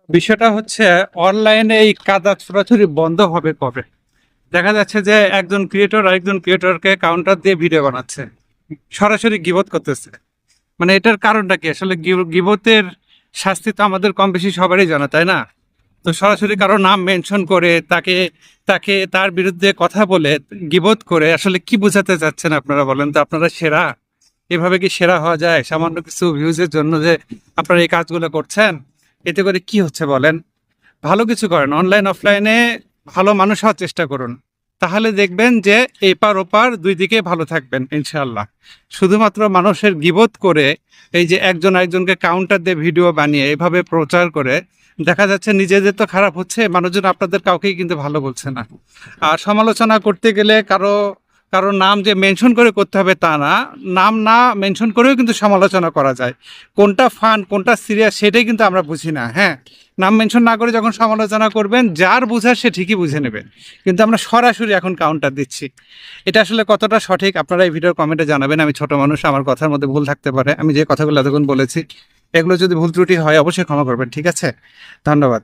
বিষয়টা হচ্ছে অনলাইনে এই কাদা ছোড়াছুড়ি বন্ধ হবে কবে? দেখা যাচ্ছে যে একজন ক্রিয়েটর আরেকজন ক্রিয়েটরকে কাউন্টার দিয়ে ভিডিও বানাচ্ছে, সরাসরি গিবত করতেছে। মানে এটার কারণটা কি? আসলে গিবতের শাস্তি তো আমাদের কম বেশি সবারই জানা, তাই না? তো সরাসরি কারো নাম মেনশন করে তাকে তাকে তার বিরুদ্ধে কথা বলে গিবত করে আসলে কি বোঝাতে চাচ্ছেন আপনারা? বলেন তো, আপনারা সেরা? এভাবে কি সেরা হওয়া যায় সামান্য কিছু ভিউজের জন্য যে আপনারা এই কাজগুলো করছেন? এতে করে কি হচ্ছে বলেন? ভালো কিছু করেন, অনলাইন অফলাইনে ভালো মানুষ হওয়ার চেষ্টা করুন, তাহলে দেখবেন যে এপার ওপার দুই দিকে ভালো থাকবেন ইনশাআল্লাহ। শুধুমাত্র মানুষের গিবত করে, এই যে একজন একজনকে কাউন্টার দিয়ে ভিডিও বানিয়ে এভাবে প্রচার করে দেখা যাচ্ছে নিজেদের তো খারাপ হচ্ছে, মানুষজন আপনাদের কাউকেই কিন্তু ভালো বলছে না। আর সমালোচনা করতে গেলে কারো কারো নাম যে মেনশন করে করতে হবে তা না, নাম না মেনশন করেও কিন্তু সমালোচনা করা যায়। কোনটা ফান কোনটা সিরিয়াস সেটাই কিন্তু আমরা বুঝি না। হ্যাঁ, নাম মেনশন না করে যখন সমালোচনা করবেন, যার বুঝার সে ঠিকই বুঝে নেবে। কিন্তু আমরা সরাসরি এখন কাউন্টার দিচ্ছি, এটা আসলে কতটা সঠিক আপনারা এই ভিডিওর কমেন্টে জানাবেন। আমি ছোট মানুষ, আমার কথার মধ্যে ভুল থাকতে পারে, আমি যে কথাগুলো এতক্ষণ বলেছি এগুলো যদি ভুল ত্রুটি হয় অবশ্যই ক্ষমা করবেন, ঠিক আছে? ধন্যবাদ।